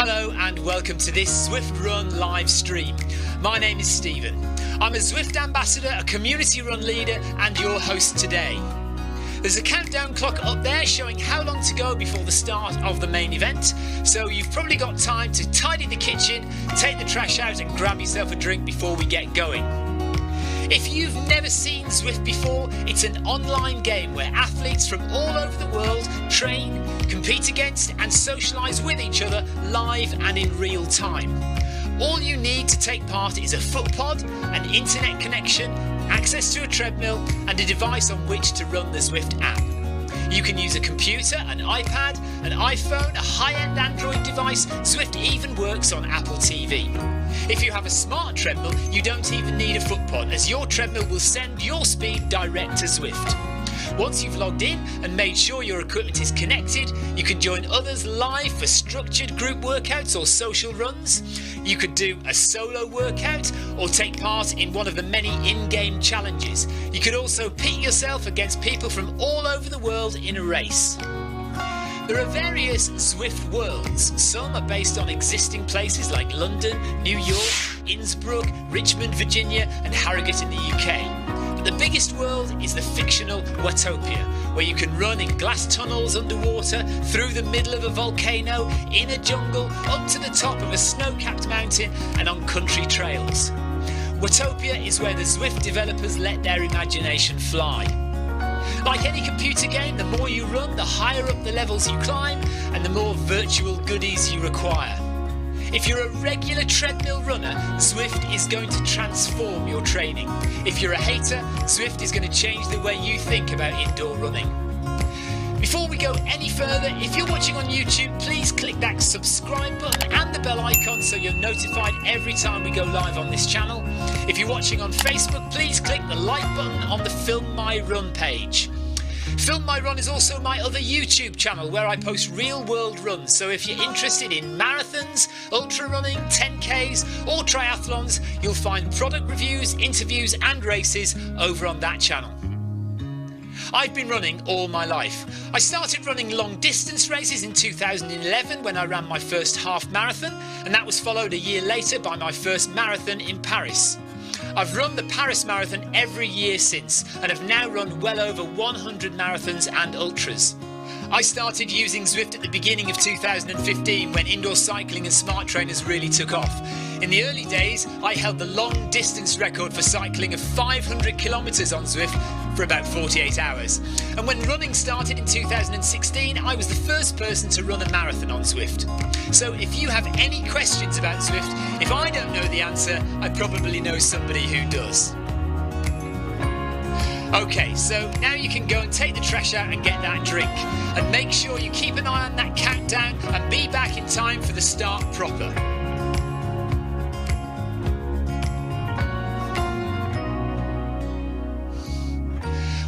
Hello and welcome to this Zwift Run live stream. My name is Stephen. I'm a Zwift ambassador, a community run leader and your host today. There's a countdown clock up there showing how long to go before the start of the main event, so you've probably got time to tidy the kitchen, take the trash out and grab yourself a drink before we get going. If you've never seen Zwift before, it's an online game where athletes from all over the world train, compete against and socialise with each other live and in real time. All you need to take part is a foot pod, an internet connection, access to a treadmill and a device on which to run the Zwift app. You can use a computer, an iPad, an iPhone, a high-end Android device. Zwift even works on Apple TV. If you have a smart treadmill, you don't even need a foot pod, as your treadmill will send your speed direct to Zwift. Once you've logged in and made sure your equipment is connected, you can join others live for structured group workouts or social runs. You could do a solo workout or take part in one of the many in-game challenges. You could also pit yourself against people from all over the world in a race. There are various Zwift worlds. Some are based on existing places like London, New York, Innsbruck, Richmond, Virginia and Harrogate in the UK. The biggest world is the fictional Watopia, where you can run in glass tunnels underwater, through the middle of a volcano, in a jungle, up to the top of a snow-capped mountain and on country trails. Watopia is where the Zwift developers let their imagination fly. Like any computer game, the more you run, the higher up the levels you climb and the more virtual goodies you require. If you're a regular treadmill runner, Zwift is going to transform your training. If you're a hater, Zwift is going to change the way you think about indoor running. Before we go any further, if you're watching on YouTube, please click that subscribe button and the bell icon so you're notified every time we go live on this channel. If you're watching on Facebook, please click the like button on the Film My Run page. Film My Run is also my other YouTube channel where I post real world runs, so if you're interested in marathons, ultra running, 10Ks or triathlons, you'll find product reviews, interviews and races over on that channel. I've been running all my life. I started running long distance races in 2011 when I ran my first half marathon, and that was followed a year later by my first marathon in Paris. I've run the Paris Marathon every year since and have now run well over 100 marathons and ultras. I started using Zwift at the beginning of 2015 when indoor cycling and smart trainers really took off. In the early days, I held the long distance record for cycling of 500 kilometres on Zwift for about 48 hours. And when running started in 2016, I was the first person to run a marathon on Zwift. So if you have any questions about Zwift, if I don't know the answer, I probably know somebody who does. Okay, so now you can go and take the trash out and get that drink. And make sure you keep an eye on that countdown and be back in time for the start proper.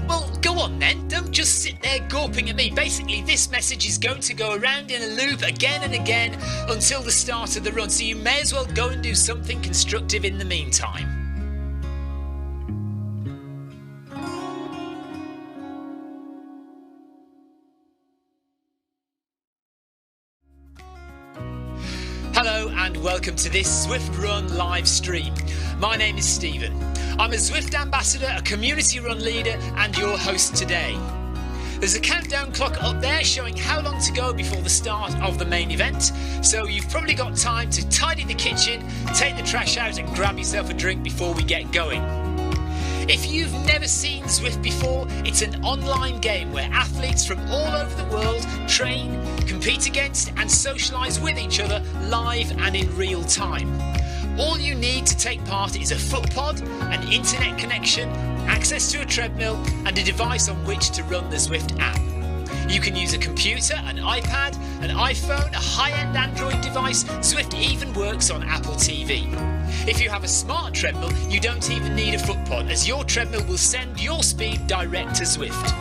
Well, go on then, don't just sit there gawping at me. Basically, this message is going to go around in a loop again and again until the start of the run, so you may as well go and do something constructive in the meantime. Hello and welcome to this Zwift Run live stream. My name is Stephen. I'm a Zwift ambassador, a community run leader and your host today. There's a countdown clock up there showing how long to go before the start of the main event, so you've probably got time to tidy the kitchen, take the trash out and grab yourself a drink before we get going. If you've never seen Zwift before, it's an online game where athletes from all over the world train, compete against and socialise with each other live and in real time. All you need to take part is a foot pod, an internet connection, access to a treadmill and a device on which to run the Zwift app. You can use a computer, an iPad, an iPhone, a high-end Android device. Zwift even works on Apple TV. If you have a smart treadmill, you don't even need a foot pod, as your treadmill will send your speed direct to Zwift.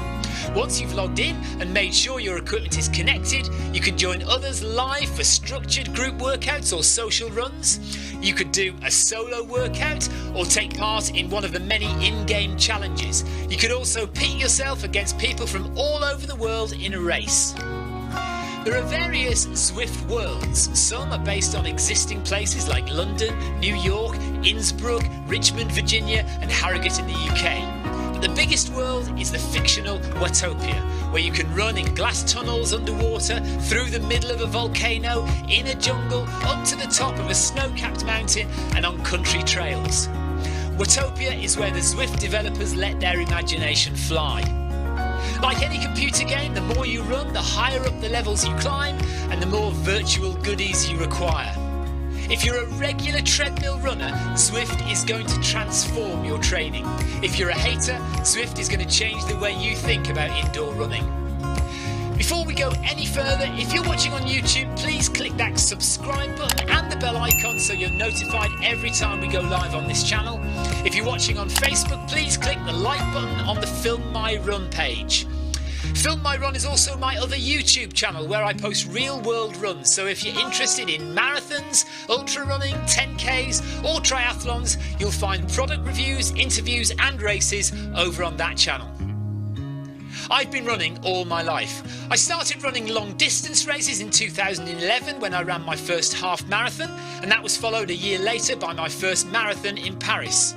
Once you've logged in and made sure your equipment is connected, you can join others live for structured group workouts or social runs. You could do a solo workout or take part in one of the many in-game challenges. You could also pit yourself against people from all over the world in a race. There are various Zwift worlds. Some are based on existing places like London, New York, Innsbruck, Richmond, Virginia and Harrogate in the UK. But the biggest world is the fictional Watopia, where you can run in glass tunnels underwater, through the middle of a volcano, in a jungle, up to the top of a snow-capped mountain and on country trails. Watopia is where the Zwift developers let their imagination fly. Like any computer game, the more you run, the higher up the levels you climb and the more virtual goodies you require. If you're a regular treadmill runner, Zwift is going to transform your training. If you're a hater, Zwift is going to change the way you think about indoor running. Before we go any further, if you're watching on YouTube, please click that subscribe button and the bell icon so you're notified every time we go live on this channel. If you're watching on Facebook, please click the like button on the Film My Run page. Film My Run is also my other YouTube channel where I post real world runs, so if you're interested in marathons, ultra running, 10Ks or triathlons, you'll find product reviews, interviews and races over on that channel. I've been running all my life. I started running long distance races in 2011 when I ran my first half marathon, and that was followed a year later by my first marathon in Paris.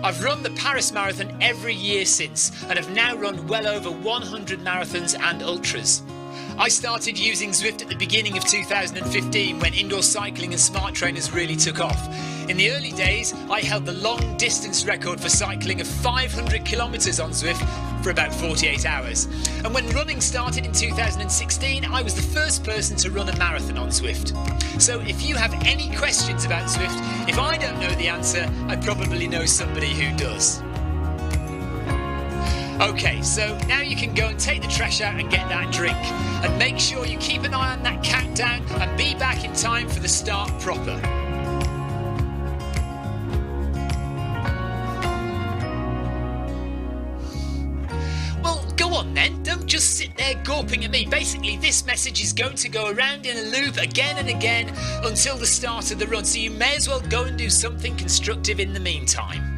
I've run the Paris Marathon every year since and have now run well over 100 marathons and ultras. I started using Zwift at the beginning of 2015 when indoor cycling and smart trainers really took off. In the early days, I held the long distance record for cycling of 500 kilometres on Zwift for about 48 hours. And when running started in 2016, I was the first person to run a marathon on Zwift. So if you have any questions about Zwift, if I don't know the answer, I probably know somebody who does. Okay, so now you can go and take the trash out and get that drink. And make sure you keep an eye on that countdown and be back in time for the start proper. Well, go on then, don't just sit there gawping at me. Basically, this message is going to go around in a loop again and again until the start of the run, so you may as well go and do something constructive in the meantime.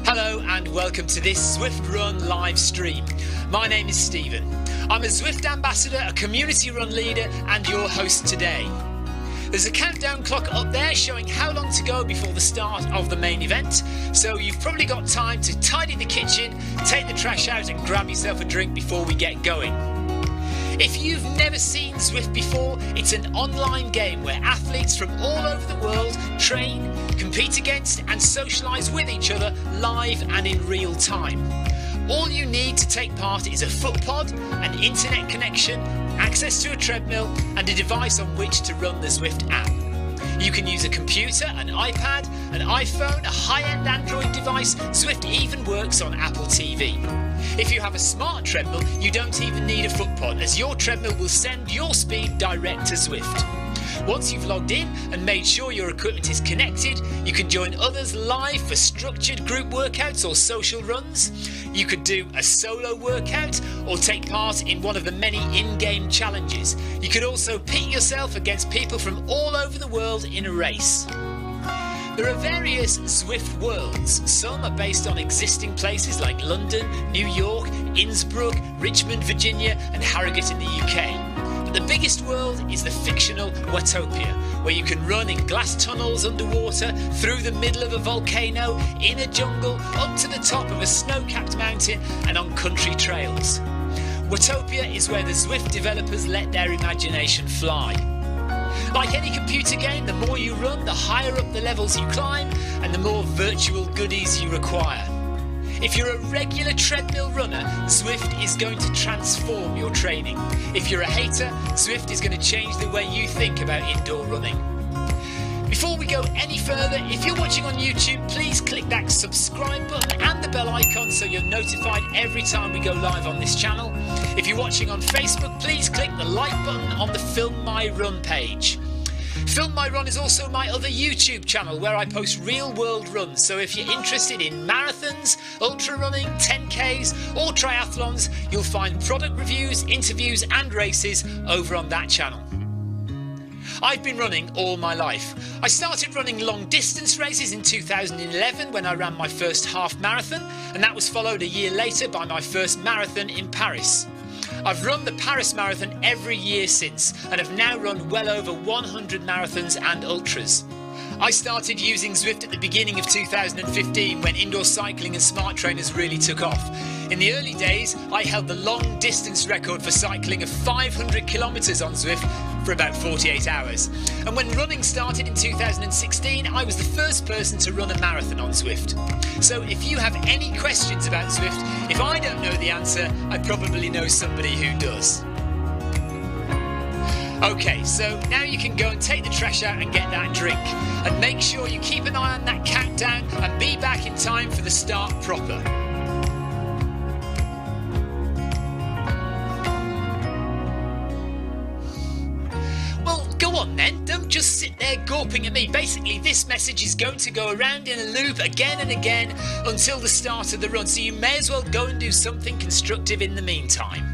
Hello and welcome to this Zwift Run live stream. My name is Stephen. I'm a Zwift ambassador, a community run leader and your host today. There's a countdown clock up there showing how long to go before the start of the main event, so you've probably got time to tidy the kitchen, take the trash out and grab yourself a drink before we get going. If you've never seen Zwift before, it's an online game where athletes from all over the world train, compete against and socialise with each other live and in real time. All you need to take part is a foot pod, an internet connection, access to a treadmill and a device on which to run the Zwift app. You can use a computer, an iPad, an iPhone, a high-end Android device. Zwift even works on Apple TV. If you have a smart treadmill, you don't even need a foot pod, as your treadmill will send your speed direct to Zwift. Once you've logged in and made sure your equipment is connected, you can join others live for structured group workouts or social runs. You could do a solo workout or take part in one of the many in-game challenges. You could also pit yourself against people from all over the world in a race. There are various Zwift worlds. Some are based on existing places like London, New York, Innsbruck, Richmond, Virginia and Harrogate in the UK. But the biggest world is the fictional Watopia, where you can run in glass tunnels underwater, through the middle of a volcano, in a jungle, up to the top of a snow-capped mountain and on country trails. Watopia is where the Zwift developers let their imagination fly. Like any computer game, the more you run, the higher up the levels you climb and the more virtual goodies you require. If you're a regular treadmill runner, Zwift is going to transform your training. If you're a hater, Zwift is going to change the way you think about indoor running. Before we go any further, if you're watching on YouTube, please click that subscribe button and the bell icon so you're notified every time we go live on this channel. If you're watching on Facebook, please click the like button on the Film My Run page. Film My Run is also my other YouTube channel where I post real world runs, so if you're interested in marathons, ultra running, 10Ks or triathlons, you'll find product reviews, interviews and races over on that channel. I've been running all my life. I started running long distance races in 2011 when I ran my first half marathon, and that was followed a year later by my first marathon in Paris. I've run the Paris Marathon every year since, and have now run well over 100 marathons and ultras. I started using Zwift at the beginning of 2015 when indoor cycling and smart trainers really took off. In the early days, I held the long distance record for cycling of 500 kilometres on Zwift for about 48 hours. And when running started in 2016, I was the first person to run a marathon on Zwift. So if you have any questions about Zwift, if I don't know the answer, I probably know somebody who does. Okay, so now you can go and take the trash out and get that drink. And make sure you keep an eye on that countdown and be back in time for the start proper. Well, go on then, don't just sit there gawping at me. Basically, this message is going to go around in a loop again and again until the start of the run, so you may as well go and do something constructive in the meantime.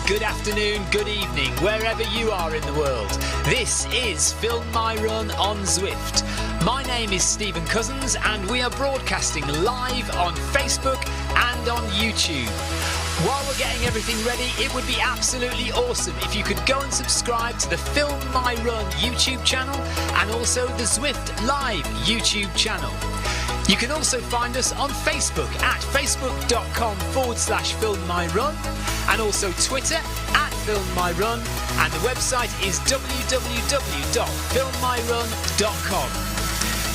Good afternoon, good evening, wherever you are in the world. This is Film My Run on Zwift. My name is Stephen Cousins and we are broadcasting live on Facebook and on YouTube. While we're getting everything ready, it would be absolutely awesome if you could go and subscribe to the Film My Run YouTube channel and also the Zwift Live YouTube channel. You can also find us on Facebook at facebook.com/filmmyrun and also Twitter at filmmyrun, and the website is www.filmmyrun.com.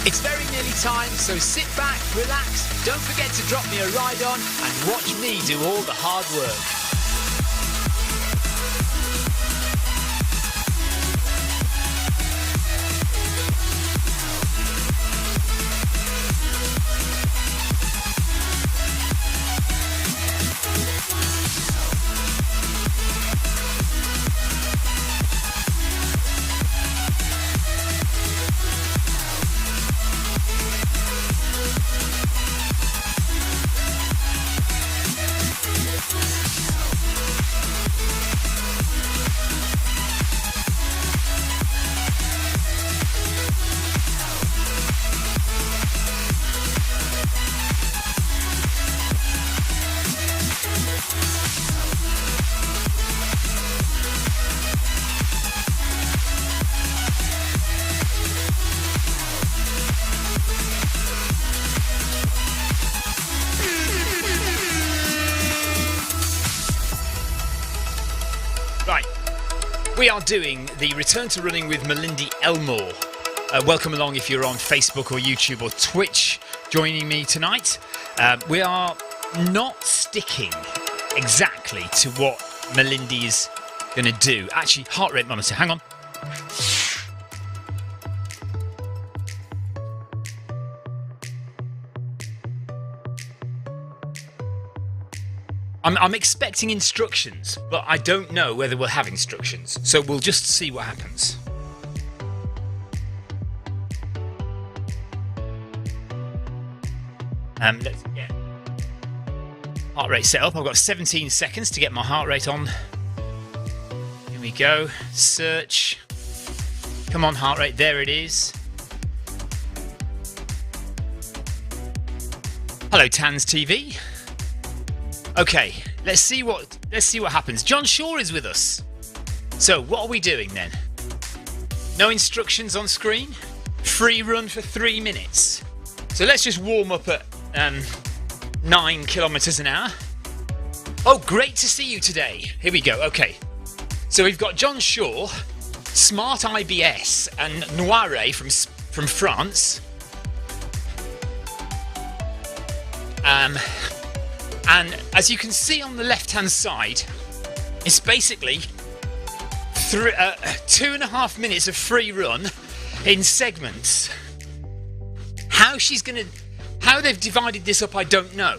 It's very nearly time, so sit back, relax, don't forget to drop me a ride on and watch me do all the hard work. We are doing the Return to Running with Malindi Elmore. Welcome along if you're on Facebook or YouTube or Twitch joining me tonight. We are not sticking exactly to what Malindi is going to do. Actually, heart rate monitor, hang on. I'm expecting instructions, but I don't know whether we'll have instructions. So we'll just see what happens. Let's get heart rate set up. I've got 17 seconds to get my heart rate on. Here we go. Search. Come on, heart rate. There it is. Hello, Tans TV. Okay, let's see what happens. John Shaw is with us. So, what are we doing then? No instructions on screen. Free run for 3 minutes. So let's just warm up at 9 kilometers an hour. Oh, great to see you today. Here we go. Okay. So we've got John Shaw, Smart IBS, and Noire from France. And as you can see on the left-hand side, it's basically 2.5 minutes of free run in segments. How they've divided this up, I don't know.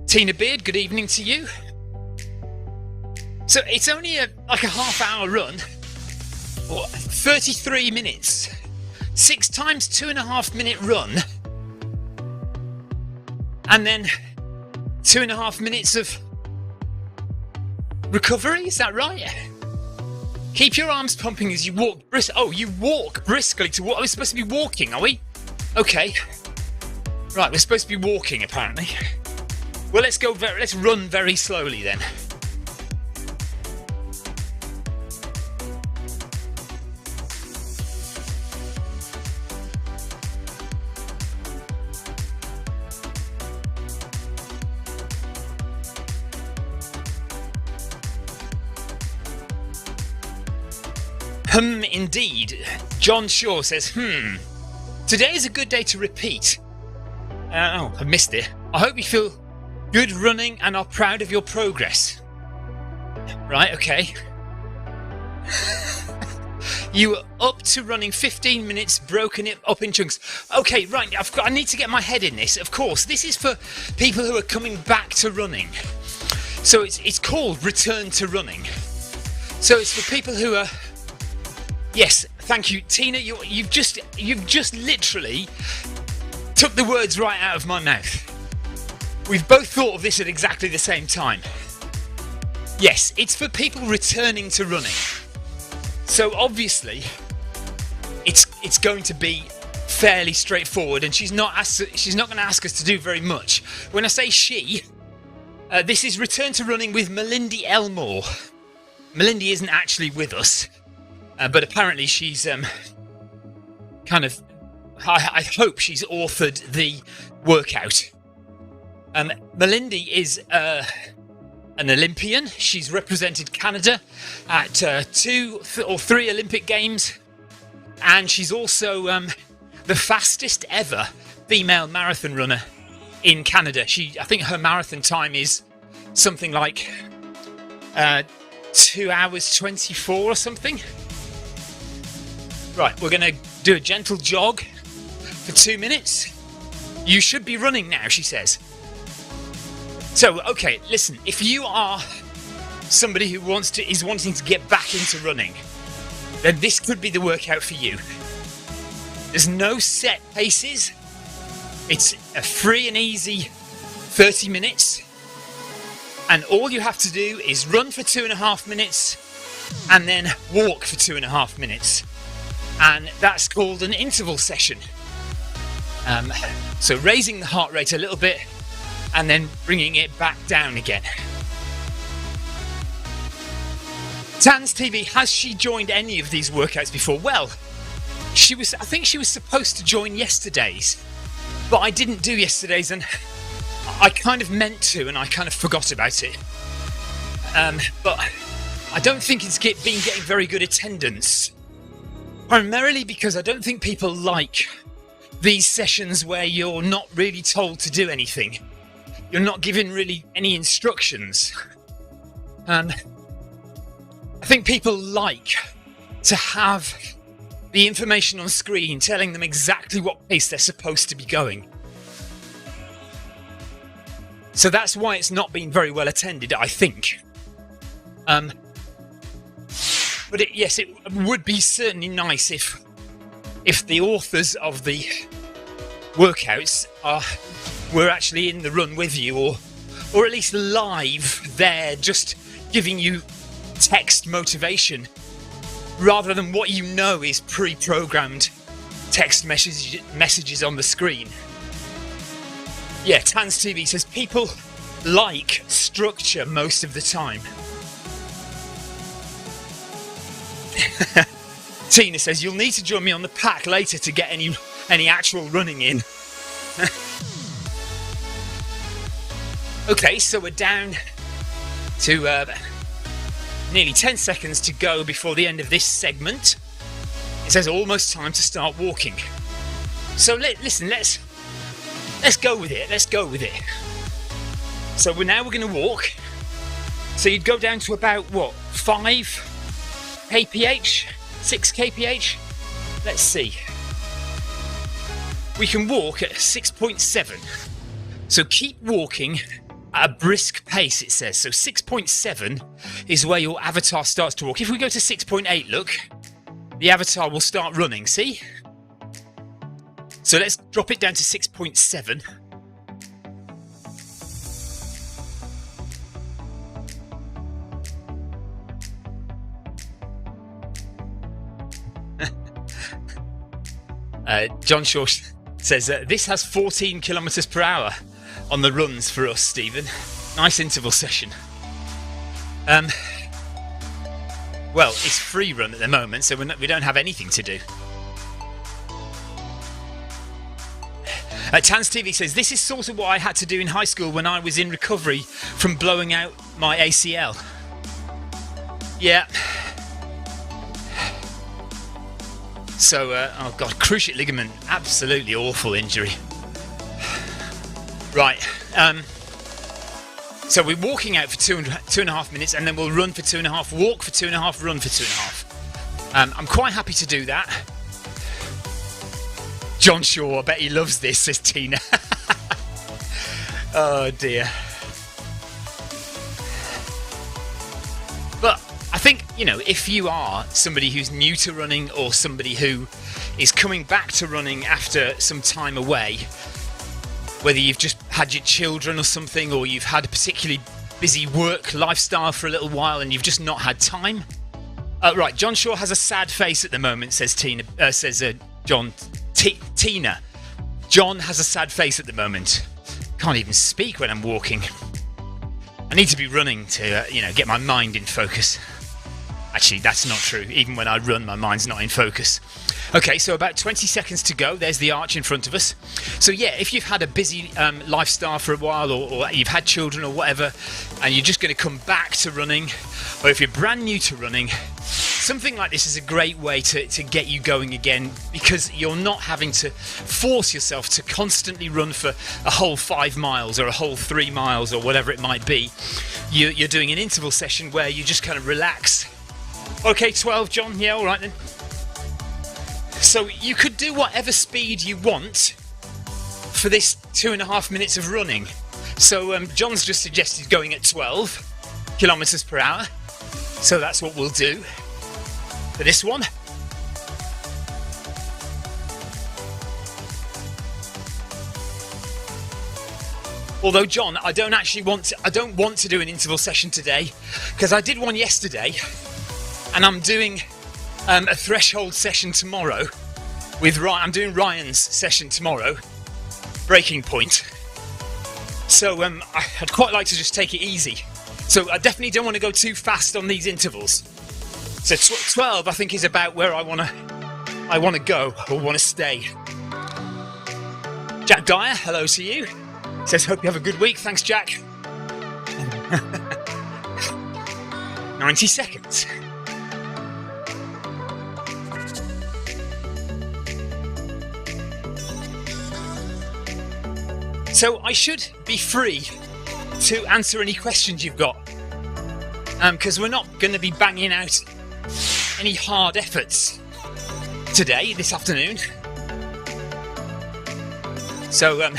Tina Beard, good evening to you. So it's only like a half-hour run, or 33 minutes. 6 times 2.5 minute run, and then 2.5 minutes of recovery. Is that right? Keep your arms pumping as you walk you walk briskly to what? Are we supposed to be walking, are we? Okay. Right, we're supposed to be walking apparently. Well, let's run very slowly then. Indeed. John Shaw says, today is a good day to repeat. I missed it. I hope you feel good running and are proud of your progress. Right, okay. You were up to running 15 minutes, broken it up in chunks. Okay, right, I need to get my head in this. Of course, this is for people who are coming back to running. So it's called Return to Running. So it's for people who are... Yes, thank you, Tina. You've just literally took the words right out of my mouth. We've both thought of this at exactly the same time. Yes, it's for people returning to running. So obviously, it's going to be fairly straightforward, and she's not going to ask us to do very much. When I say she, this is Return to Running with Malindi Elmore. Malindi isn't actually with us. But apparently she's kind of... I hope she's authored the workout. Malindi is an Olympian. She's represented Canada at 2 or 3 Olympic Games. And she's also the fastest ever female marathon runner in Canada. I think her marathon time is something like 2 hours 24 or something. Right, we're going to do a gentle jog for 2 minutes. You should be running now, she says. So, okay, listen, if you are somebody who is wanting to get back into running, then this could be the workout for you. There's no set paces. It's a free and easy 30 minutes. And all you have to do is run for 2.5 minutes and then walk for 2.5 minutes. And that's called an interval session. So raising the heart rate a little bit and then bringing it back down again. Tans TV, has she joined any of these workouts before? Well, I think she was supposed to join yesterday's, but I didn't do yesterday's, and I kind of meant to, and I kind of forgot about it. But I don't think it's been getting very good attendance. Primarily because I don't think people like these sessions where you're not really told to do anything. You're not given really any instructions. I think people like to have the information on screen telling them exactly what pace they're supposed to be going. So that's why it's not been very well attended, I think. But it would be certainly nice if the authors of the workouts were actually in the run with you, or at least live there, just giving you text motivation, rather than what you know is pre-programmed text messages on the screen. Yeah, Tans TV says people like structure most of the time. Tina says, you'll need to join me on the pack later to get any actual running in. Okay, so we're down to nearly 10 seconds to go before the end of this segment. It says almost time to start walking. So listen, let's go with it. Let's go with it. So we're going to walk. So you'd go down to about, 5 kph? 6 kph? Let's see. We can walk at 6.7. So keep walking at a brisk pace, it says. So 6.7 is where your avatar starts to walk. If we go to 6.8, look, the avatar will start running, see? So let's drop it down to 6.7. John Shaw says, this has 14 kilometres per hour on the runs for us, Stephen. Nice interval session. Well, it's free run at the moment, so we don't have anything to do. Tans TV says, this is sort of what I had to do in high school when I was in recovery from blowing out my ACL. Yeah. So, oh God, cruciate ligament, absolutely awful injury. Right, so we're walking out for 2.5 minutes, and then we'll run for 2.5, walk for 2.5, run for 2.5. I'm quite happy to do that. John Shaw, I bet he loves this, says Tina. Oh dear. But I think, if you are somebody who's new to running or somebody who is coming back to running after some time away, whether you've just had your children or something, or you've had a particularly busy work lifestyle for a little while and you've just not had time. Right, John Shaw has a sad face at the moment, says Tina. Tina. John has a sad face at the moment. Can't even speak when I'm walking. I need to be running to, get my mind in focus. Actually, that's not true. Even when I run, my mind's not in focus. Okay, so about 20 seconds to go. There's the arch in front of us. So yeah, if you've had a busy lifestyle for a while, or you've had children or whatever, and you're just going to come back to running, or if you're brand new to running, something like this is a great way to get you going again, because you're not having to force yourself to constantly run for a whole 5 miles or a whole 3 miles or whatever it might be. You're doing an interval session where you just kind of relax. Okay, 12, John. Yeah, all right then. So you could do whatever speed you want for this 2.5 minutes of running. So John's just suggested going at 12 kilometres per hour. So that's what we'll do for this one. Although, John, I don't want to do an interval session today, because I did one yesterday, and I'm doing a threshold session tomorrow with Ryan. I'm doing Ryan's session tomorrow, breaking point. So I'd quite like to just take it easy. So I definitely don't want to go too fast on these intervals. So 12, I think, is about where I want to go, or want to stay. Jack Dyer, hello to you. Says, hope you have a good week. Thanks, Jack. 90 seconds. So I should be free to answer any questions you've got, because we're not going to be banging out any hard efforts today, this afternoon. So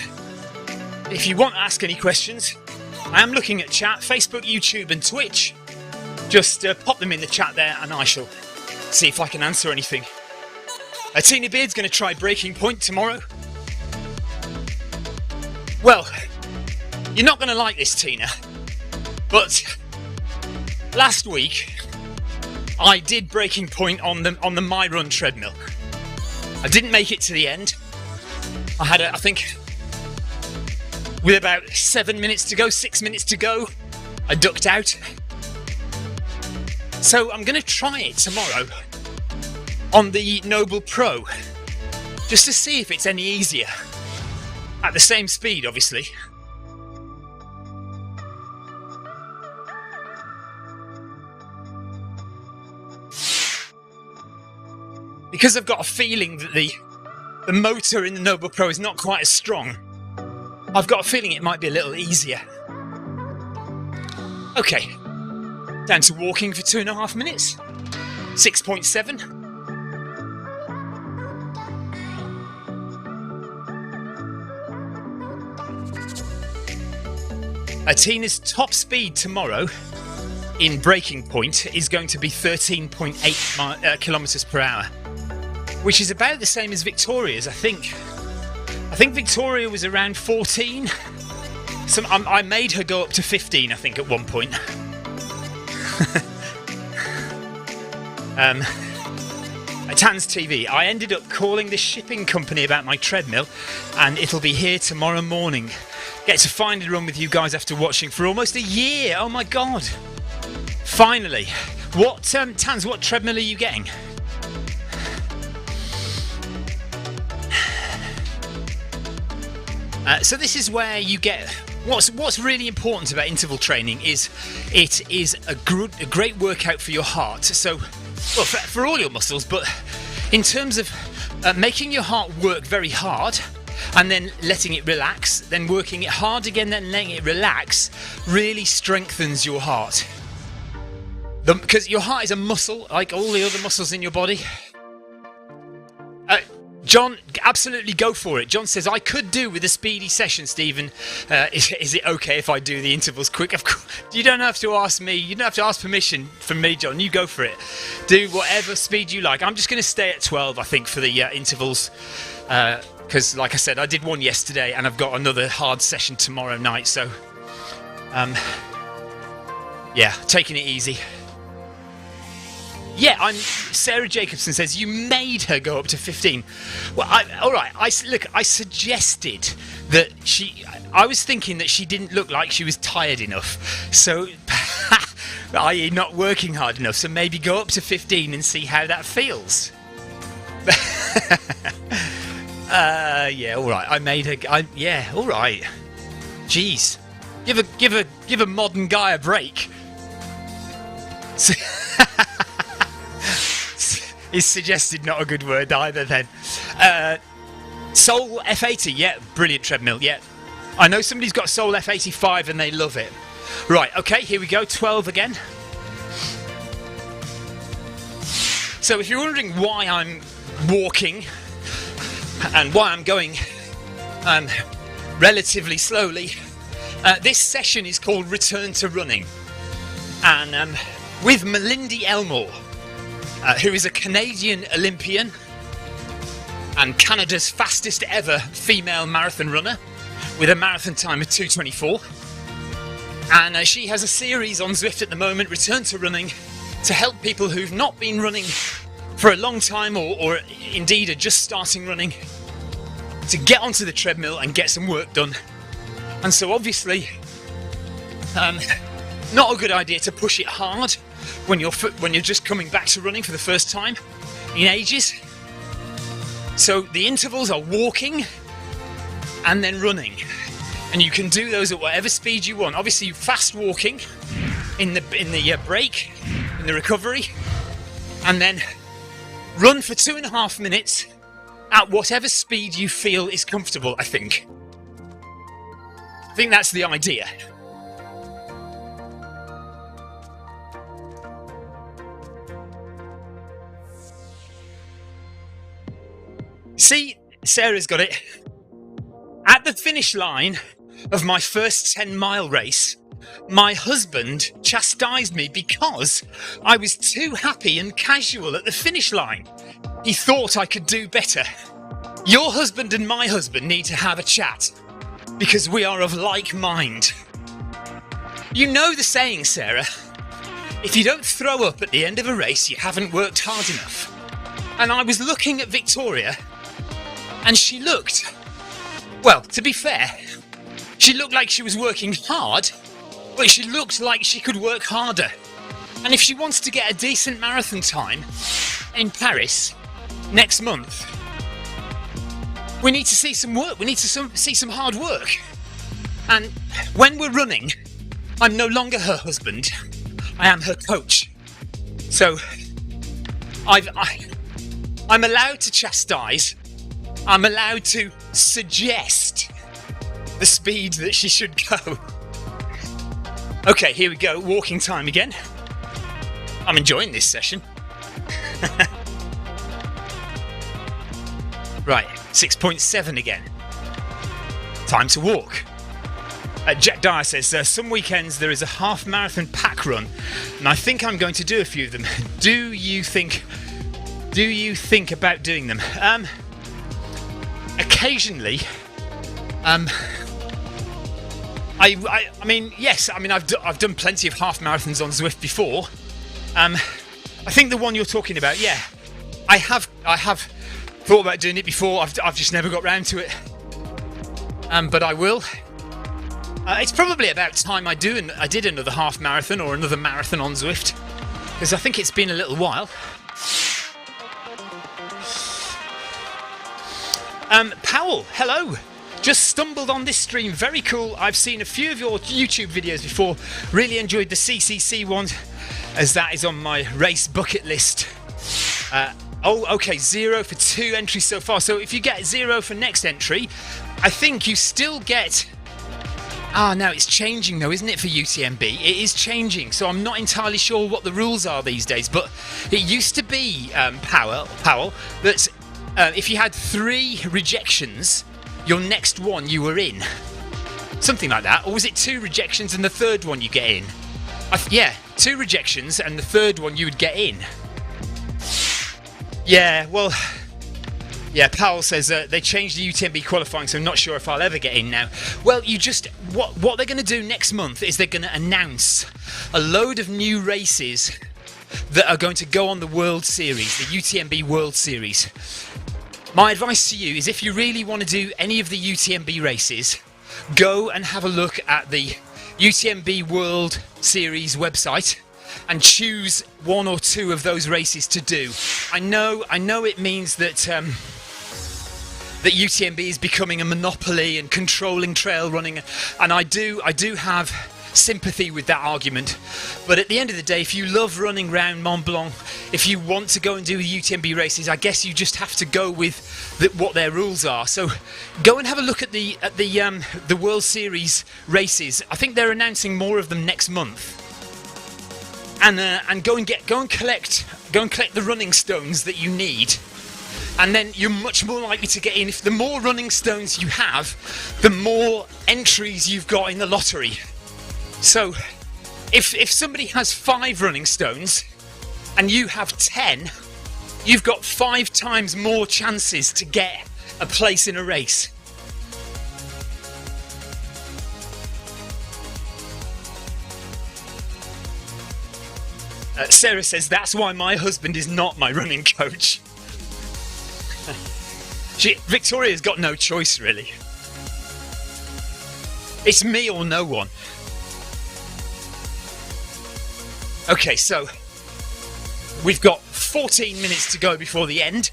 if you want to ask any questions, I am looking at chat, Facebook, YouTube and Twitch. Just pop them in the chat there and I shall see if I can answer anything. Tina Beard's going to try breaking point tomorrow. Well, you're not going to like this, Tina, but last week I did breaking point on the My Run treadmill. I didn't make it to the end. I had, I think, with about 7 minutes to go, 6 minutes to go, I ducked out. So I'm going to try it tomorrow. on the Noble Pro, just to see if it's any easier. At the same speed, obviously. Because I've got a feeling that the motor in the Noble Pro is not quite as strong, I've got a feeling it might be a little easier. Okay, down to walking for 2.5 minutes. 6.7. Tina's top speed tomorrow in breaking point is going to be 13.8 kilometers per hour, which is about the same as Victoria's, I think. I think Victoria was around 14. I made her go up to 15, I think, at one point. Tans TV. I ended up calling the shipping company about my treadmill, and it'll be here tomorrow morning. Get to find a run with you guys after watching for almost a year. Oh my god! Finally. What Tans? What treadmill are you getting? So this is where you get what's really important about interval training is it is a great workout for your heart. So, well, for all your muscles, but in terms of making your heart work very hard and then letting it relax, then working it hard again, then letting it relax, really strengthens your heart. Because your heart is a muscle, like all the other muscles in your body. John, absolutely go for it. John says, I could do with a speedy session, Stephen. Is it okay if I do the intervals quick? Of course, you don't have to ask me. You don't have to ask permission from me, John. You go for it. Do whatever speed you like. I'm just going to stay at 12, I think, for the intervals. Because, like I said, I did one yesterday and I've got another hard session tomorrow night. So, yeah, taking it easy. Yeah, Sarah Jacobson says you made her go up to 15. Well, all right. I suggested that I was thinking that she didn't look like she was tired enough. So, i.e., not working hard enough. So maybe go up to 15 and see how that feels. Yeah, all right. I made her. Yeah, all right. Jeez, give a modern guy a break. Is suggested not a good word either then. Soul F80, yeah, brilliant treadmill, yeah. I know somebody's got Soul F85 and they love it. Right, okay, here we go, 12 again. So if you're wondering why I'm walking and why I'm going relatively slowly, this session is called Return to Running. And with Malindi Elmore, who is a Canadian Olympian and Canada's fastest ever female marathon runner with a marathon time of 2:24. And she has a series on Zwift at the moment, Return to Running, to help people who've not been running for a long time or indeed are just starting running to get onto the treadmill and get some work done. And so obviously, not a good idea to push it hard when you're just coming back to running for the first time in ages. So the intervals are walking and then running, and you can do those at whatever speed you want. Obviously, fast walking in the break, in the recovery, and then run for 2.5 minutes at whatever speed you feel is comfortable. I think that's the idea. See, Sarah's got it. At the finish line of my first 10-mile race, my husband chastised me because I was too happy and casual at the finish line. He thought I could do better. Your husband and my husband need to have a chat because we are of like mind. You know the saying, Sarah. If you don't throw up at the end of a race, you haven't worked hard enough. And I was looking at Victoria, and she looked, well, to be fair, she looked like she was working hard, but she looked like she could work harder. And if she wants to get a decent marathon time, in Paris next month, we need to see some work. We need to see some hard work. And when we're running, I'm no longer her husband. I am her coach. So I'm allowed to chastise. I'm allowed to suggest the speed that she should go. Okay, here we go. Walking time again. I'm enjoying this session. Right, 6.7 again. Time to walk. Jack Dyer says, some weekends there is a half marathon pack run, and I think I'm going to do a few of them. Do you think about doing them? Occasionally. I mean, yes. I mean, I've done plenty of half marathons on Zwift before. I think the one you're talking about, yeah, I have thought about doing it before. I've just never got round to it. But I will. It's probably about time I did another half marathon or another marathon on Zwift, because I think it's been a little while. Powell, hello. Just stumbled on this stream. Very cool. I've seen a few of your YouTube videos before. Really enjoyed the CCC one, as that is on my race bucket list. Oh, okay, 0 for 2 entries so far. So if you get 0 for next entry, I think you still get... now it's changing though, isn't it, for UTMB? It is changing, so I'm not entirely sure what the rules are these days, but it used to be, Powell, that if you had 3 rejections, your next one you were in. Something like that. Or was it 2 rejections and the third one you get in? Yeah, 2 rejections and the third one you would get in. Yeah, well... Yeah, Powell says they changed the UTMB qualifying, so I'm not sure if I'll ever get in now. Well, what they're going to do next month is they're going to announce a load of new races that are going to go on the World Series, the UTMB World Series. My advice to you is, if you really want to do any of the UTMB races, go and have a look at the UTMB World Series website and choose 1 or 2 of those races to do. I know it means that that UTMB is becoming a monopoly and controlling trail running, and I do have sympathy with that argument. But at the end of the day, if you love running round Mont Blanc, if you want to go and do UTMB races, I guess you just have to go with what their rules are. So go and have a look at the World Series races. I think they're announcing more of them next month. And go and collect the running stones that you need, and then you're much more likely to get in. If the more running stones you have, the more entries you've got in the lottery. So if somebody has 5 running stones and you have 10, you've got 5 times more chances to get a place in a race. Sarah says, that's why my husband is not my running coach. Victoria's got no choice, really. It's me or no one. Okay, so we've got 14 minutes to go before the end,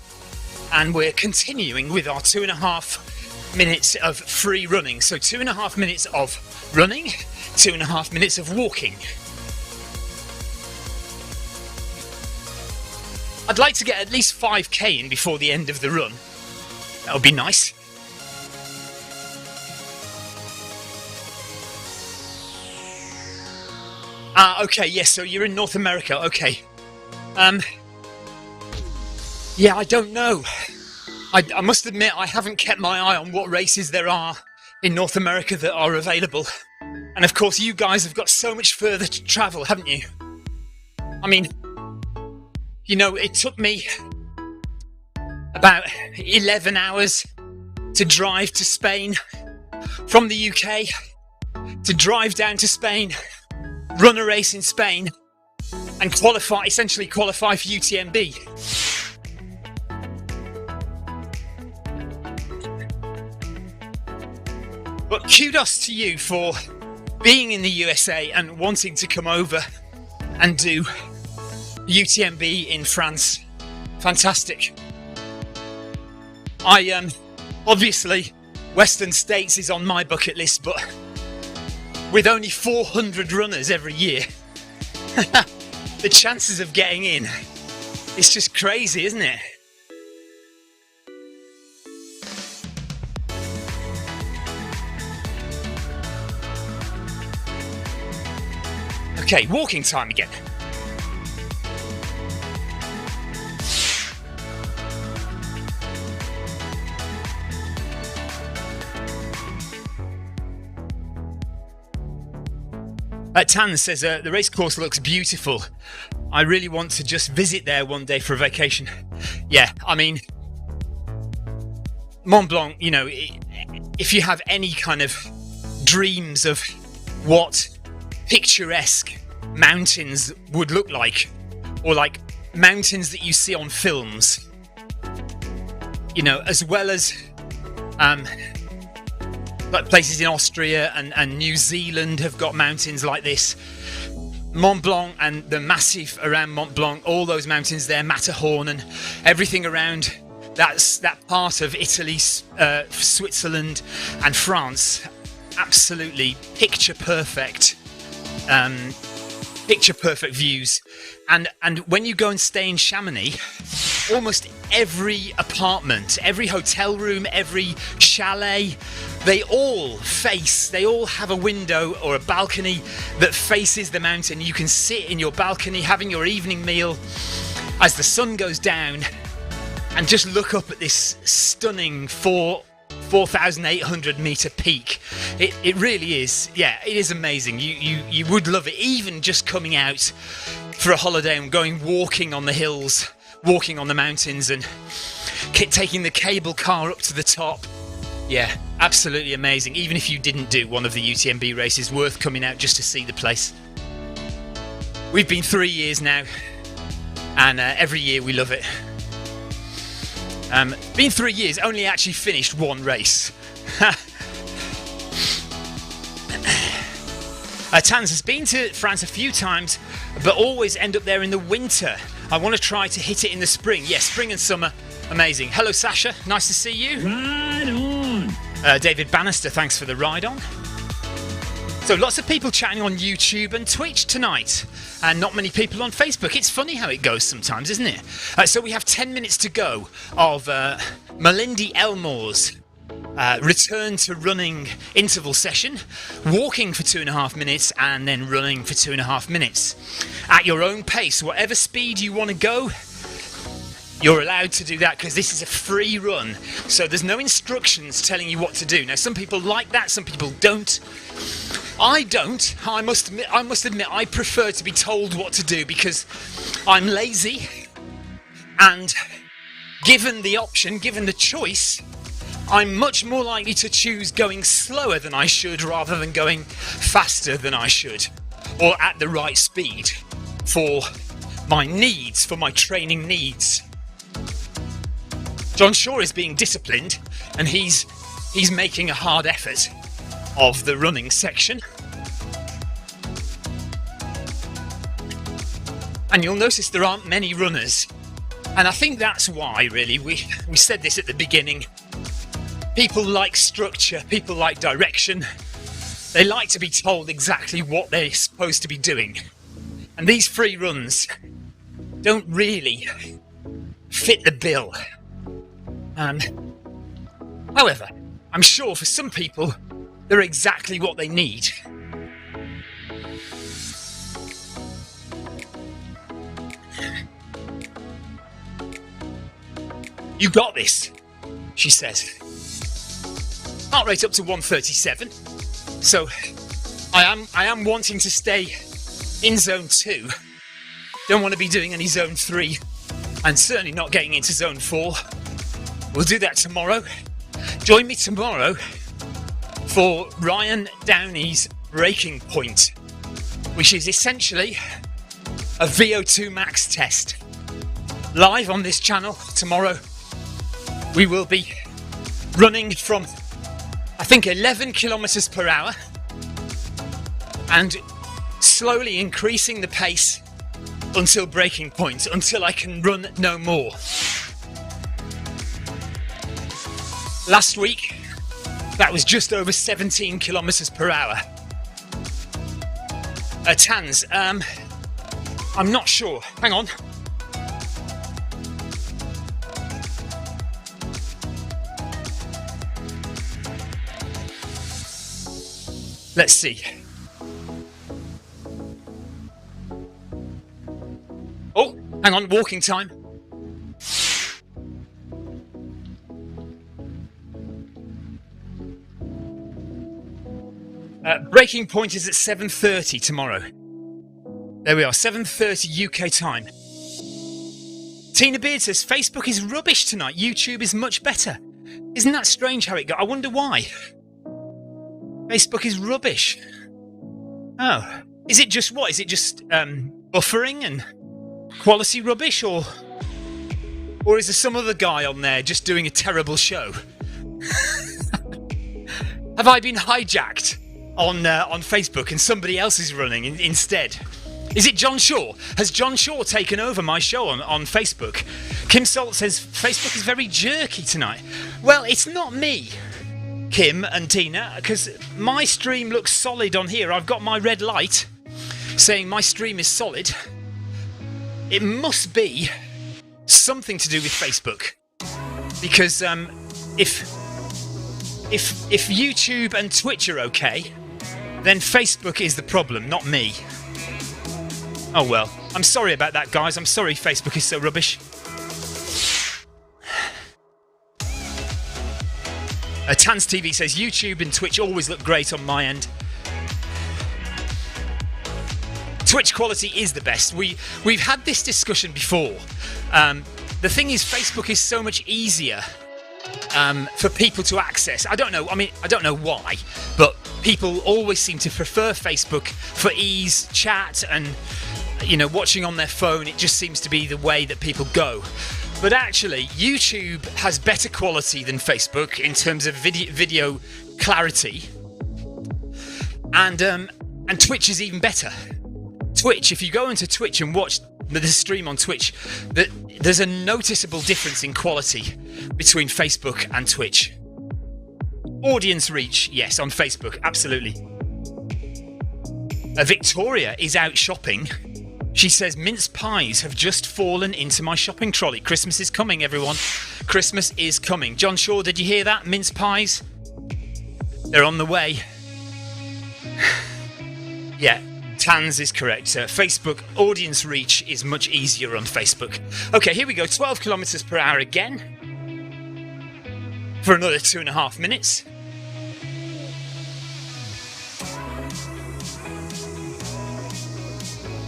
and we're continuing with our 2.5 minutes of free running. So 2.5 minutes of running, 2.5 minutes of walking. I'd like to get at least 5k in before the end of the run. That would be nice. Okay, yes, so you're in North America, okay. Yeah, I don't know. I must admit, I haven't kept my eye on what races there are in North America that are available. And of course, you guys have got so much further to travel, haven't you? I mean, you know, it took me about 11 hours to drive to Spain from the UK, to drive down to Spain, run a race in Spain, and essentially qualify for UTMB. But kudos to you for being in the USA and wanting to come over and do UTMB in France Fantastic. I obviously Western States is on my bucket list, but with only 400 runners every year, the chances of getting in, it's just crazy, isn't it? Okay, walking time again. Tan says, the race course looks beautiful. I really want to just visit there one day for a vacation. Yeah, I mean, Mont Blanc, you know, if you have any kind of dreams of what picturesque mountains would look like, or like mountains that you see on films, you know, as well as like places in Austria and New Zealand have got mountains like this. Mont Blanc and the massif around Mont Blanc, all those mountains there, Matterhorn and everything around that part of Italy, Switzerland and France, absolutely picture perfect views. And when you go and stay in Chamonix, almost every apartment, every hotel room, every chalet, they all have a window or a balcony that faces the mountain. You can sit in your balcony having your evening meal as the sun goes down and just look up at this stunning 4,800 meter peak. It really is, yeah, it is amazing. You would love it, even just coming out for a holiday and going walking on the hills, walking on the mountains and taking the cable car up to the top. Yeah, absolutely amazing. Even if you didn't do one of the UTMB races, worth coming out just to see the place. We've been 3 years now, and every year we love it. Been 3 years, only actually finished one race. Tans has been to France a few times, but always end up there in the winter. I want to try to hit it in the spring. Yes, spring and summer, amazing. Hello, Sasha, nice to see you. Ride on. David Bannister, thanks for the ride on. So lots of people chatting on YouTube and Twitch tonight, and not many people on Facebook. It's funny how it goes sometimes, isn't it? So we have 10 minutes to go of Malindi Elmore's return to running interval session, walking for 2.5 minutes and then running for 2.5 minutes. At your own pace, whatever speed you want to go, you're allowed to do that because this is a free run. So there's no instructions telling you what to do. Now, some people like that, some people don't. I don't. I must admit, I prefer to be told what to do because I'm lazy. And given the option, given the choice, I'm much more likely to choose going slower than I should rather than going faster than I should, or at the right speed for my needs, for my training needs. John Shaw is being disciplined and he's making a hard effort of the running section. And you'll notice there aren't many runners. And I think that's why, really, we said this at the beginning. People like structure, people like direction. They like to be told exactly what they're supposed to be doing. And these free runs don't really fit the bill. However, I'm sure for some people, they're exactly what they need. You got this, she says. Heart rate up to 137. So I am wanting to stay in zone 2. Don't want to be doing any zone 3 and certainly not getting into zone 4. We'll do that tomorrow. Join me tomorrow for Ryan Downey's breaking point, which is essentially a VO2 max test. Live on this channel tomorrow, we will be running from, I think, 11 kilometers per hour and slowly increasing the pace until breaking point, until I can run no more. Last week, that was just over 17 kilometers per hour. Tans, I'm not sure. Hang on. Let's see. Oh, hang on, walking time. Breaking point is at 7:30 tomorrow. There we are, 7:30 UK time. Tina Beard says, Facebook is rubbish tonight. YouTube is much better. Isn't that strange how it got? I wonder why. Facebook is rubbish. Oh. Is it just what? Is it just buffering and quality rubbish? Or is there some other guy on there just doing a terrible show? Have I been hijacked on Facebook and somebody else is running instead? Is it John Shaw? Has John Shaw taken over my show on Facebook? Kim Salt says, Facebook is very jerky tonight. Well, it's not me, Kim and Tina, because my stream looks solid on here. I've got my red light saying my stream is solid. It must be something to do with Facebook. Because if YouTube and Twitch are okay, then Facebook is the problem, not me. Oh well, I'm sorry about that, guys. I'm sorry Facebook is so rubbish. Tans TV says YouTube and Twitch always look great on my end. Twitch quality is the best. We've had this discussion before. The thing is, Facebook is so much easier for people to access. I don't know why, but people always seem to prefer Facebook for ease, chat, and watching on their phone. It just seems to be the way that people go. But actually, YouTube has better quality than Facebook in terms of video clarity, and Twitch is even better. Twitch, if you go into Twitch and watch the stream on Twitch, there's a noticeable difference in quality between Facebook and Twitch. Audience reach, yes, on Facebook, absolutely. Victoria is out shopping. She says, mince pies have just fallen into my shopping trolley. Christmas is coming, everyone. Christmas is coming. John Shaw, did you hear that? Mince pies? They're on the way. Yeah, Tans is correct. Facebook audience reach is much easier on Facebook. Okay, here we go. 12 kilometers per hour again. For another 2.5 minutes.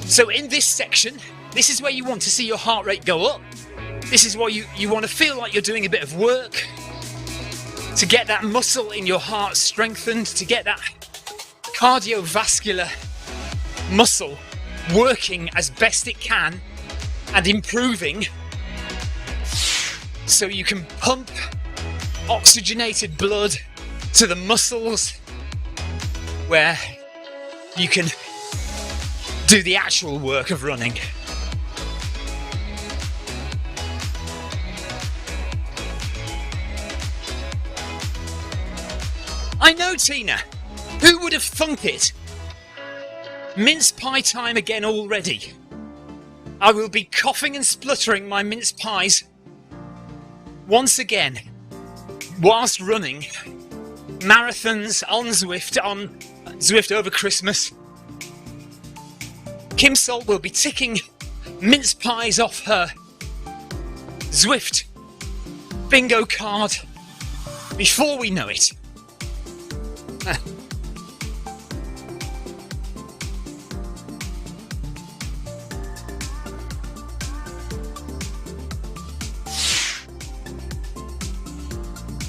So in this section, this is where you want to see your heart rate go up. This is where you want to feel like you're doing a bit of work to get that muscle in your heart strengthened, to get that cardiovascular muscle working as best it can and improving, so you can pump oxygenated blood to the muscles where you can do the actual work of running. I know, Tina. Who would have thunk it? Mince pie time again already. I will be coughing and spluttering my mince pies once again whilst running marathons on Zwift over Christmas. Kim Salt will be ticking mince pies off her Zwift bingo card before we know it.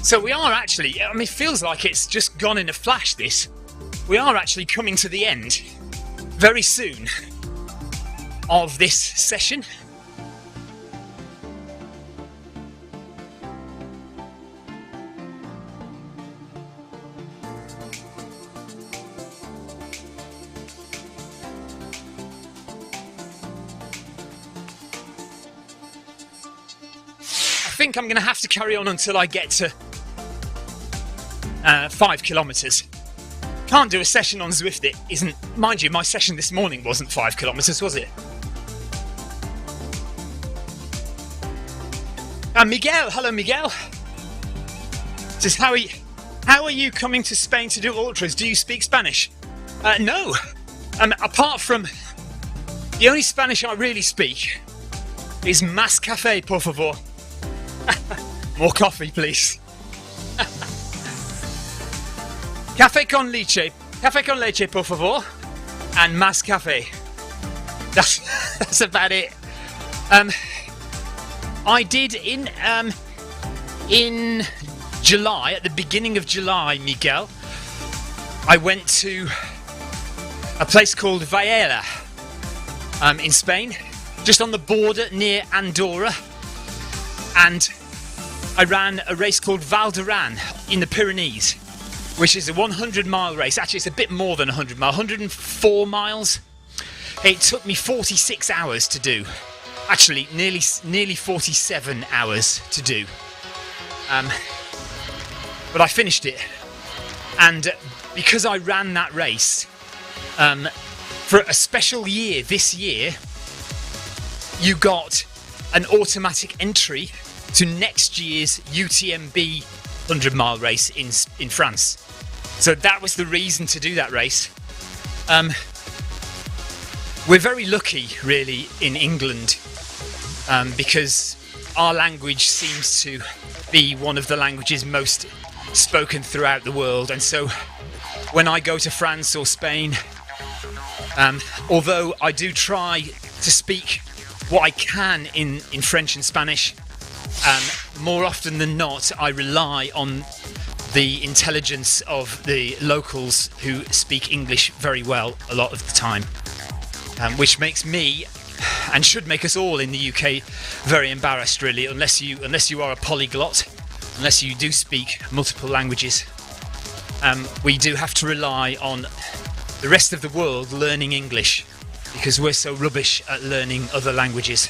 So we are actually, it feels like it's just gone in a flash, this. We are actually coming to the end very soon of this session. think I'm going to have to carry on until I get to 5 kilometres. Can't do a session on Zwift. It isn't, mind you, my session this morning wasn't 5 kilometres, was it? Miguel, hello Miguel. Says, how are you coming to Spain to do ultras? Do you speak Spanish? No. Apart from the only Spanish I really speak is más café, por favor. More coffee, please. Café con leche, por favor, and más café. That's about it. I did in July, at the beginning of July, Miguel, I went to a place called Viella in Spain, just on the border near Andorra, and I ran a race called Val d'Aran in the Pyrenees, which is a 100-mile race. Actually, it's a bit more than 100 miles, 104 miles. It took me 46 hours to do. Actually, nearly 47 hours to do. But I finished it. And because I ran that race, for a special year this year, you got an automatic entry to next year's UTMB 100-mile race in France. So that was the reason to do that race. We're very lucky, really, in England, because our language seems to be one of the languages most spoken throughout the world. And so when I go to France or Spain, although I do try to speak what I can in French and Spanish, more often than not, I rely on the intelligence of the locals who speak English very well a lot of the time, which makes me, and should make us all in the UK, very embarrassed, really, unless you are a polyglot, unless you do speak multiple languages. We do have to rely on the rest of the world learning English, because we're so rubbish at learning other languages.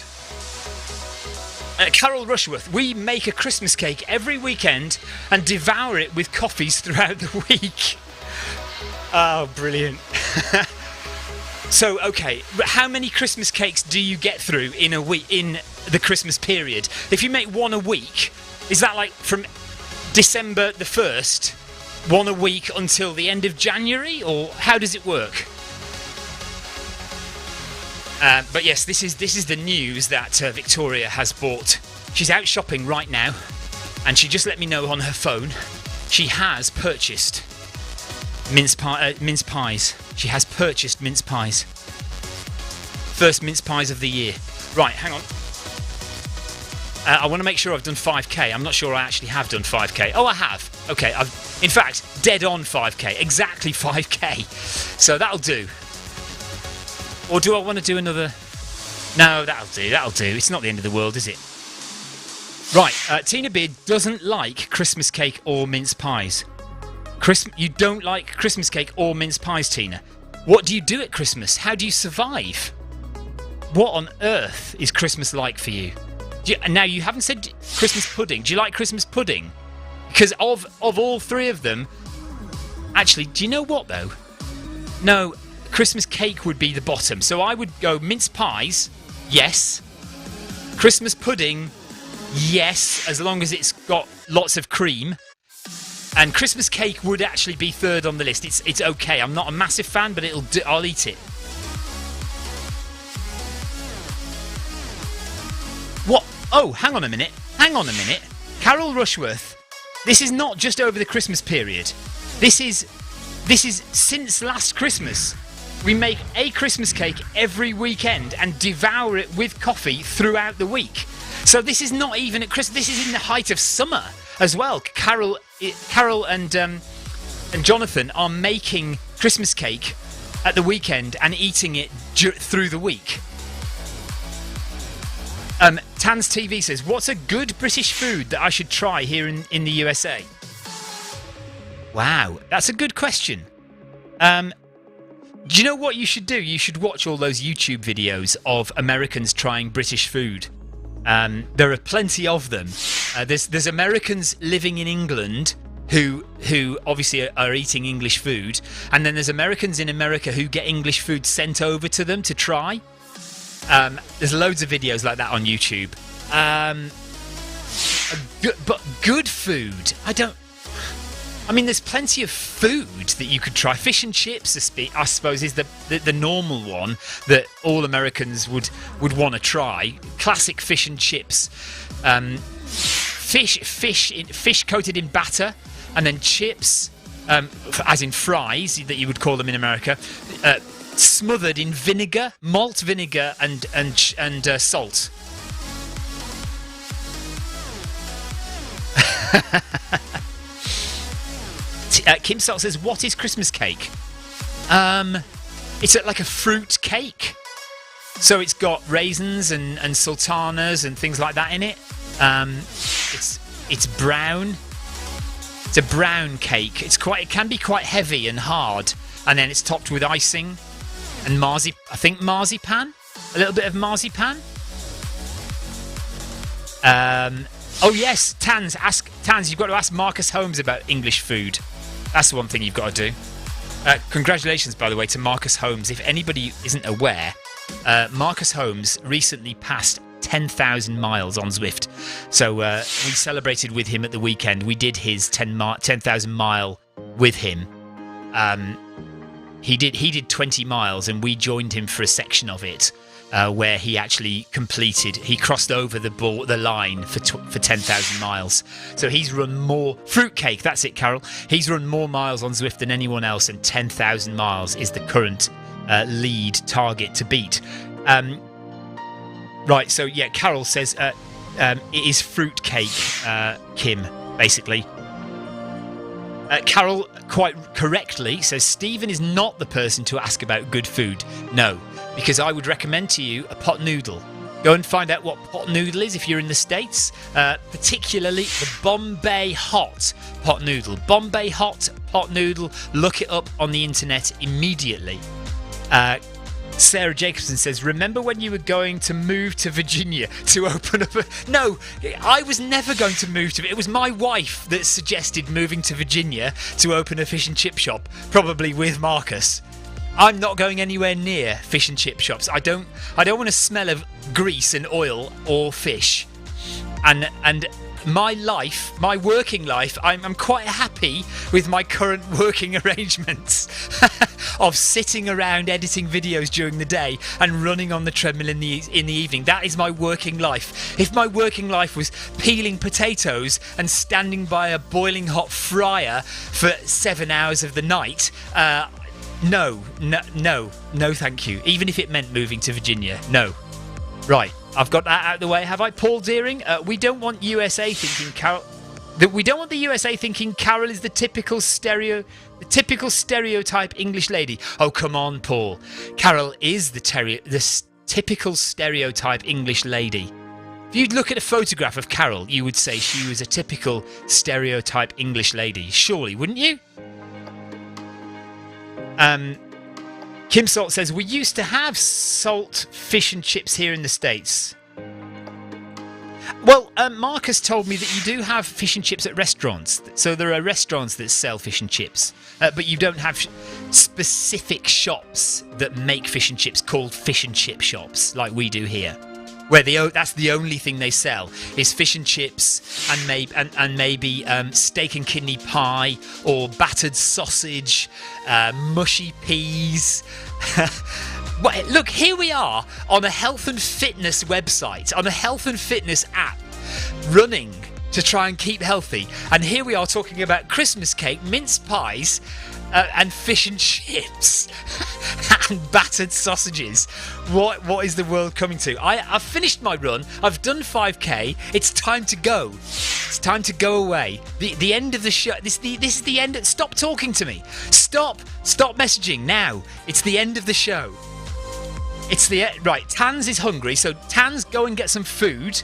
Carol Rushworth, we make a Christmas cake every weekend and devour it with coffees throughout the week. Oh, brilliant. So, okay, how many Christmas cakes do you get through in a week, in the Christmas period? If you make one a week, is that like from December the 1st, one a week until the end of January, or how does it work? But yes, this is the news that Victoria has bought. She's out shopping right now, and she just let me know on her phone she has purchased mince pies. She has purchased mince pies. First mince pies of the year. Right, hang on. I want to make sure I've done 5k. I'm not sure I actually have done 5k. Oh, I have. Okay, I've, in fact, dead on 5k. Exactly 5k. So that'll do. Or do I want to do another? No, that'll do. It's not the end of the world, is it? Right, Tina Beard doesn't like Christmas cake or mince pies. You don't like Christmas cake or mince pies, Tina. What do you do at Christmas? How do you survive? What on earth is Christmas like for you? Now, you haven't said Christmas pudding. Do you like Christmas pudding? Because of all three of them... Actually, do you know what, though? No... Christmas cake would be the bottom. So I would go mince pies, yes. Christmas pudding, yes, as long as it's got lots of cream. And Christmas cake would actually be third on the list. It's okay. I'm not a massive fan, but I'll eat it. What? Oh, hang on a minute. Carol Rushworth, this is not just over the Christmas period. This is since last Christmas. We make a Christmas cake every weekend and devour it with coffee throughout the week. So this is not even at Christmas. This is in the height of summer as well. Carol and Jonathan are making Christmas cake at the weekend and eating it through the week. Tans TV says, what's a good British food that I should try here in the USA? Wow, that's a good question. Do you know what you should do? You should watch all those YouTube videos of Americans trying British food. There are plenty of them, There's Americans living in England who obviously are eating English food, and then there's Americans in America who get English food sent over to them to try. There's loads of videos like that on YouTube. But good food, I mean, there's plenty of food that you could try. Fish and chips, I suppose, is the normal one that all Americans would want to try. Classic fish and chips. Fish coated in batter, and then chips, as in fries that you would call them in America, smothered in vinegar, malt vinegar, and salt. Kim Salt says, "What is Christmas cake?" It's like a fruit cake, so it's got raisins and sultanas and things like that in it. It's brown. It's a brown cake. It can be quite heavy and hard, and then it's topped with icing and marzipan. A little bit of marzipan. Oh yes, Tans. You've got to ask Marcus Holmes about English food. That's the one thing you've got to do. Congratulations, by the way, to Marcus Holmes. If anybody isn't aware, Marcus Holmes recently passed 10,000 miles on Zwift. So we celebrated with him at the weekend. We did his 10,000 mile with him. He did 20 miles, and we joined him for a section of it. Where he actually completed, he crossed over the line for 10,000 miles. So he's run more fruitcake. That's it, Carol. He's run more miles on Zwift than anyone else, and 10,000 miles is the current lead target to beat. Right. So yeah, Carol says it is fruitcake, Kim, basically. Carol quite correctly says Stephen is not the person to ask about good food. No, because I would recommend to you a pot noodle. Go and find out what pot noodle is if you're in the States, particularly the Bombay Hot pot noodle. Bombay Hot pot noodle, look it up on the internet immediately. Sarah Jacobson says, remember when you were going to move to Virginia to open up a... No, I was never going to move to... It was my wife that suggested moving to Virginia to open a fish and chip shop, probably with Marcus. I'm not going anywhere near fish and chip shops. I don't want to smell of grease and oil or fish. And my life, my working life, I'm quite happy with my current working arrangements of sitting around editing videos during the day and running on the treadmill in the evening. That is my working life. If my working life was peeling potatoes and standing by a boiling hot fryer for 7 hours of the night, no, thank you. Even if it meant moving to Virginia, no. Right, I've got that out of the way, have I? Paul Deering, we don't want USA thinking Carol. We don't want the USA thinking Carol is the typical stereotype English lady. Oh, come on, Paul. Carol is the typical stereotype English lady. If you'd look at a photograph of Carol, you would say she was a typical stereotype English lady. Surely, wouldn't you? Kim Salt says, we used to have salt fish and chips here in the States. Well, Marcus told me that you do have fish and chips at restaurants. So there are restaurants that sell fish and chips, but you don't have specific shops that make fish and chips called fish and chip shops like we do here. Where that's the only thing they sell is fish and chips and maybe steak and kidney pie or battered sausage, mushy peas. Look, here we are on a health and fitness website, on a health and fitness app, running to try and keep healthy. And here we are talking about Christmas cake, mince pies, and fish and chips and battered sausages. What is the world coming to? I've finished my run. I've done 5k. It's time to go. It's time to go away. The end of the show. This is the end. Stop talking to me. Stop messaging now. It's the end of the show. Right. Tans is hungry, so Tans, go and get some food.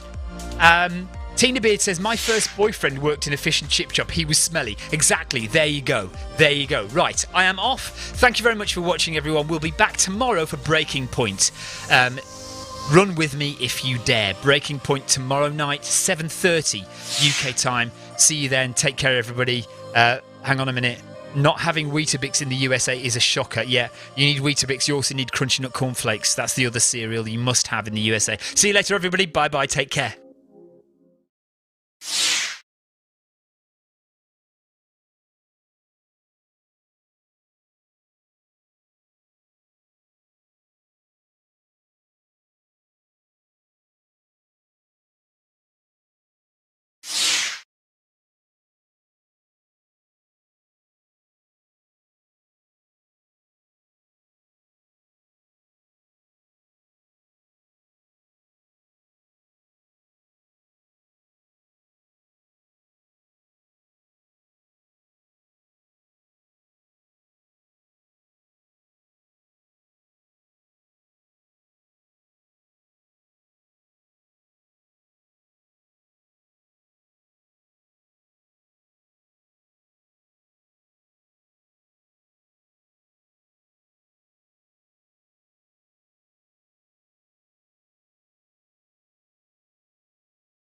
Tina Beard says, my first boyfriend worked in a fish and chip shop. He was smelly. Exactly. There you go. Right. I am off. Thank you very much for watching, everyone. We'll be back tomorrow for Breaking Point. Run with me if you dare. Breaking point tomorrow night, 7:30 UK time. See you then. Take care, everybody. Hang on a minute. Not having Weetabix in the USA is a shocker. Yeah, you need Weetabix. You also need Crunchy Nut Cornflakes. That's the other cereal you must have in the USA. See you later, everybody. Bye-bye. Take care.